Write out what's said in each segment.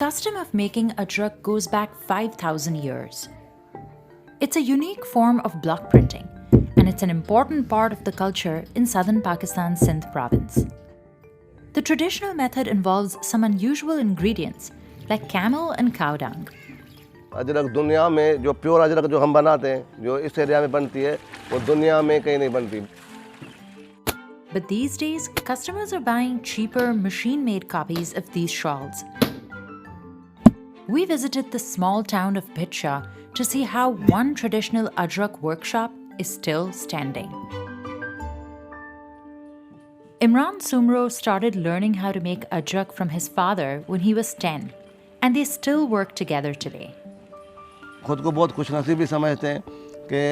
Custom of making ajrak goes back 5,000 years. It's a unique form of block printing, and it's an important part of the culture in southern Pakistan's Sindh province. The traditional method involves some unusual ingredients like camel and cow dung. Ajrak दुनिया में जो pure Ajrak जो हम बनाते हैं, जो इस area में बनती है, वो दुनिया में कहीं नहीं बनती. But these days, customers are buying cheaper, machine-made copies of these shawls. We visited the small town of Piche to see how one traditional ajrak workshop is still standing. Imran Sumro started learning how to make ajrak from his father when he was 10, and they still work together today. खुद को बहुत खुशनसीबी समझते हैं कि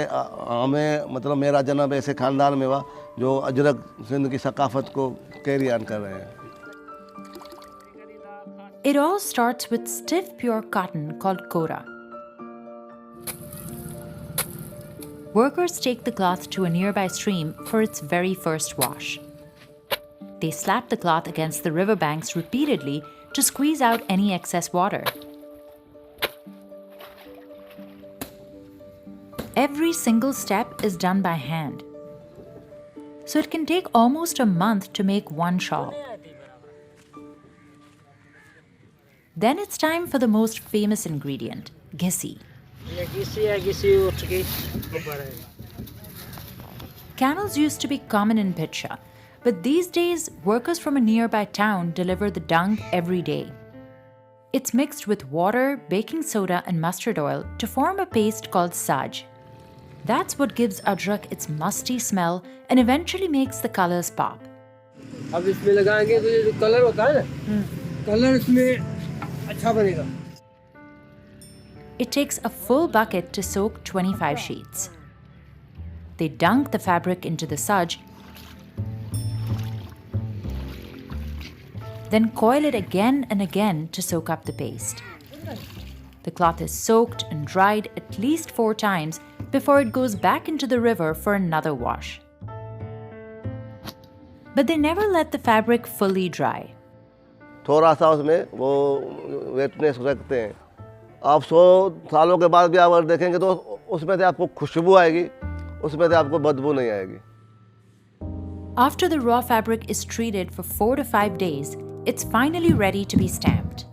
हमें मतलब मेरा जन्म ऐसे ख़ानदान में हुआ जो अजरक सिंध की सकाफ़त को कैरी ऑन कर रहे हैं. It all starts with stiff pure cotton called kora. Workers take the cloth to a nearby stream for its very first wash. They slap the cloth against the riverbanks repeatedly to squeeze out any excess water. Every single step is done by hand. So it can take almost a month to make one shawl. Then it's time for the most famous ingredient, gisi. Camels used to be common in Piche, but these days workers from a nearby town deliver the dung every day. It's mixed with water, baking soda and mustard oil to form a paste called saj. That's what gives ajrak its musty smell and eventually makes the colors pop. अब इसमें लगाएंगे तो ये जो colour होता है ना, colour इसमें अच्छा बनेगा. It takes a full bucket to soak 25 sheets. They dunk the fabric into the saj, then coil it again and again to soak up the paste. The cloth is soaked and dried at least 4 times before it goes back into the river for another wash. But they never let the fabric fully dry. थोड़ा सा उसमें वो वेटनेस रखते हैं. आप 100 सालों के बाद भी आप अगर देखेंगे तो उसमें से आपको खुशबू आएगी, उसमें से आपको बदबू नहीं आएगी. After the raw fabric is treated for 4 to 5 days, it's finally ready to be stamped.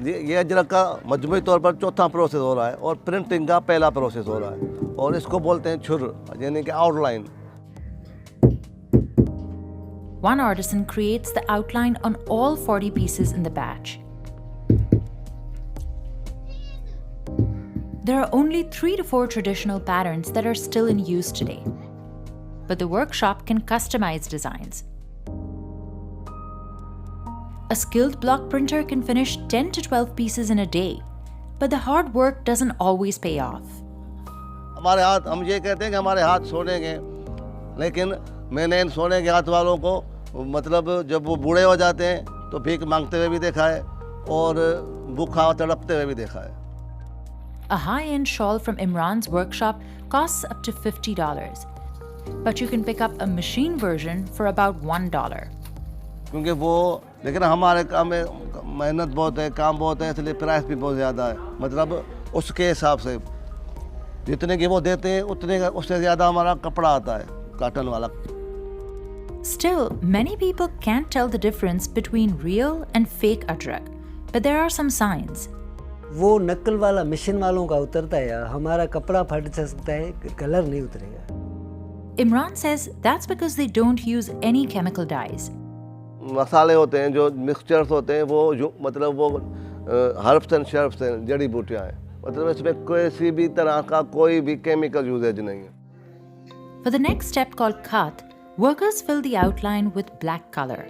ये अजरक का मजमूई तौर पर चौथा प्रोसेस हो रहा है और प्रिंटिंग का पहला प्रोसेस हो रहा है और इसको बोलते हैं छुर यानी कि outline. One artisan creates the outline on all 40 pieces in the batch. There are only 3 to 4 traditional patterns that are still in use today, but the workshop can customize designs. A skilled block printer can finish 10 to 12 pieces in a day, but the hard work doesn't always pay off. हमारे हाथ हम ये कहते हैं कि हमारे हाथ सोने के, लेकिन मैंने इन सोने के हाथ वालों को मतलब जब वो बूढ़े हो जाते हैं तो भीख मांगते हुए भी देखा है और भूखा तड़पते हुए भी देखा है. A high-end shawl from Imran's workshop costs up to $50, but you can pick up a machine version for about $1. क्योंकि वो लेकिन हमारे काम में मेहनत बहुत है, काम बहुत है, इसलिए प्राइस भी बहुत ज़्यादा है. मतलब उसके हिसाब से जितने की वो देते हैं उतने का उससे ज़्यादा हमारा कपड़ा आता है कॉटन वाला. Still, many people can't tell the difference between real and fake ajrak, but there are some signs. वो नकल वाला मशीन वालों का उतरता है या हमारा कपड़ा फट सकता है, कलर नहीं उतरेगा. Imran says that's because they don't use any chemical dyes. मसाले होते हैं जो मिक्सचर्स होते हैं वो जो मतलब वो हर्ब्स एंड शर्ब्स हैं, जड़ी बूटियाँ हैं. मतलब इसमें किसी भी तरह का कोई भी केमिकल यूजेज नहीं है. For the next step called khat, workers fill the outline with black color.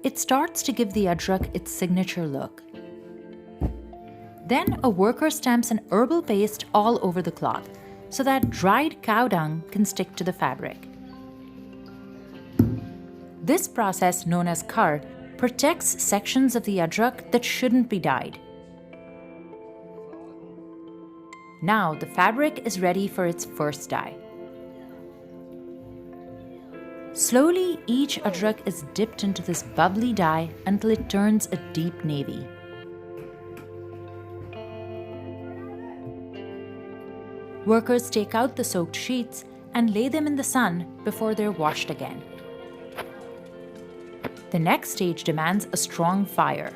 It starts to give the ajrak its signature look. Then a worker stamps an herbal paste all over the cloth so that dried cow dung can stick to the fabric. This process, known as khar, protects sections of the ajrak that shouldn't be dyed. Now the fabric is ready for its first dye. Slowly, each adrak is dipped into this bubbly dye until it turns a deep navy. Workers take out the soaked sheets and lay them in the sun before they're washed again. The next stage demands a strong fire.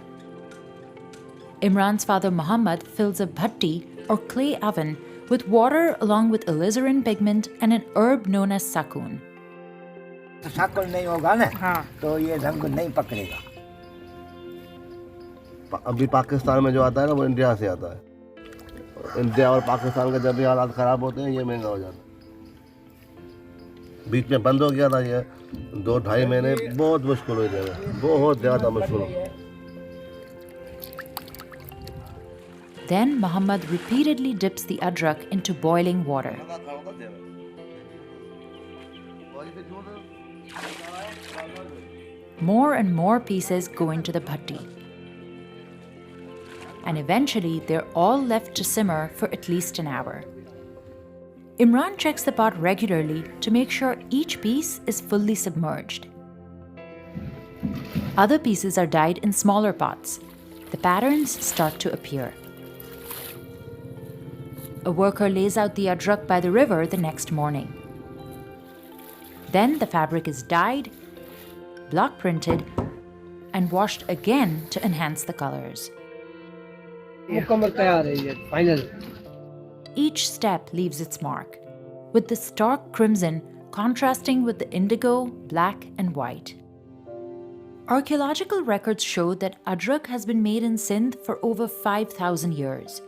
Imran's father Muhammad fills a bhatti or clay oven with water along with alizarin pigment and an herb known as sakun. तो साकल नहीं होगा ना तो ये रंग नहीं पकड़ेगा। अभी पाकिस्तान में जो आता है ना वो इंडिया से आता है। इंडिया और पाकिस्तान के जब भी हालात ख़राब होते हैं ये महंगा हो जाता है। बीच में बंद हो गया था ये 2-2.5 महीने, बहुत मुश्किल हुई थी, बहुत ज़्यादा मुश्किल। Then Muhammad repeatedly dips the adrak into boiling water. More and more pieces go into the bhatti. And eventually, they're all left to simmer for at least an hour. Imran checks the pot regularly to make sure each piece is fully submerged. Other pieces are dyed in smaller pots. The patterns start to appear. A worker lays out the adrak by the river the next morning. Then the fabric is dyed, block printed, and washed again to enhance the colors. Each step leaves its mark, with the stark crimson contrasting with the indigo, black, and white. Archaeological records show that adrak has been made in Sindh for over 5,000 years.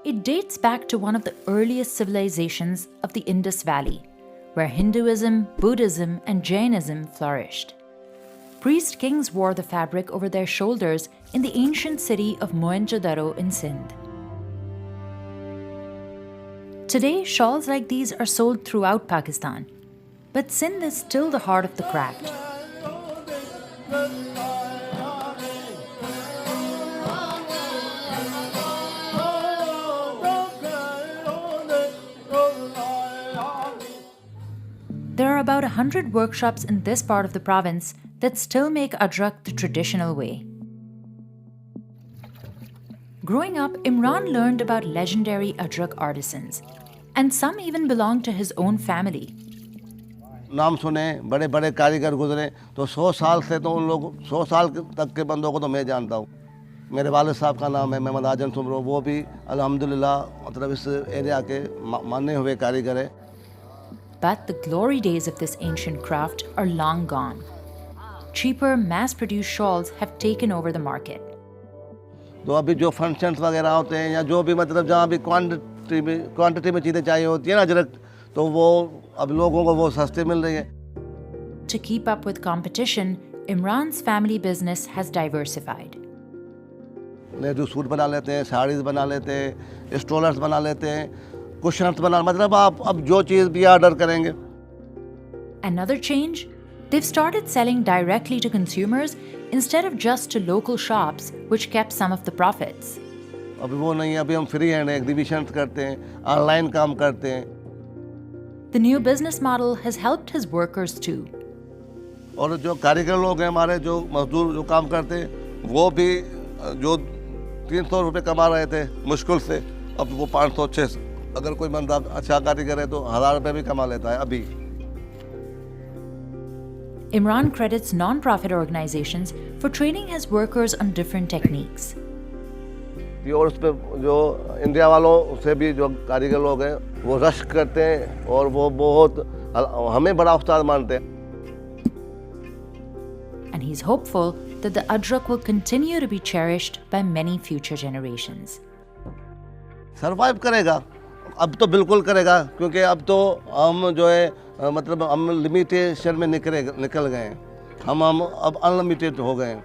It dates back to one of the earliest civilizations of the Indus Valley, where Hinduism, Buddhism, and Jainism flourished. Priest kings wore the fabric over their shoulders in the ancient city of Mohenjo-daro in Sindh. Today, shawls like these are sold throughout Pakistan, but Sindh is still the heart of the craft. There are about 100 workshops in this part of the province that still make adrak the traditional way. Growing up, Imran learned about legendary adrak artisans, and some even belonged to his own family. नाम सुने, बड़े बड़े कारीगर गुजरे, तो 100 साल से तो उन लोग 100 साल तक के बंदों को तो मैं जानता हूँ। मेरे वालिद साहब का नाम है मेहमद आजम सुमरो, वो भी अल्हम्दुलिल्लाह मतलब इस एरिया के माने हुए कारीगर है। But the glory days of this ancient craft are long gone. Cheaper, mass-produced shawls have taken over the market. तो अभी जो फंक्शंस वगैरह होते हैं या जो भी मतलब जहाँ भी क्वांटिटी में चीज़ें चाहिए होती है ना अजरक, तो वो अब लोगों को वो सस्ते मिल रही है। To keep up with competition, Imran's family business has diversified. Nehru suit बना लेते हैं, साड़ीज़ बना लेते हैं, स्टोलर्स बना लेते हैं, कुशन्स बना, मतलब आप अब जो चीज़ भी ऑर्डर करेंगे। Another change? They've started selling directly to consumers instead of just to local shops, which kept some of the profits. अभी वो नहीं है, अभी हम फ्री हैंड एग्जीबिशंस करते हैं, ऑनलाइन काम करते हैं। The new business model has helped his workers too. और जो कारीगर लोग हैं हमारे, जो मजदूर जो काम करते हैं, वो भी जो 300 रुपये कमा रहे थे मुश्किल से, अब वो 500-600, अगर कोई बंदा अच्छा कारीगर है तो 1000 रुपये भी कमा लेता है अभी। Imran credits non-profit organizations for training his workers on different techniques. और उस पर जो इंडिया वालों से भी जो कारीगर लोग हैं वो रश करते हैं और वो बहुत हमें बड़ा उस्ताद मानते हैं। And he's hopeful that the adrak will continue to be cherished by many future generations. Survive करेगा, अब तो बिल्कुल करेगा, क्योंकि अब तो हम जो है मतलब हम लिमिटेशन में निकल गए हैं, हम अब अनलिमिटेड हो गए हैं।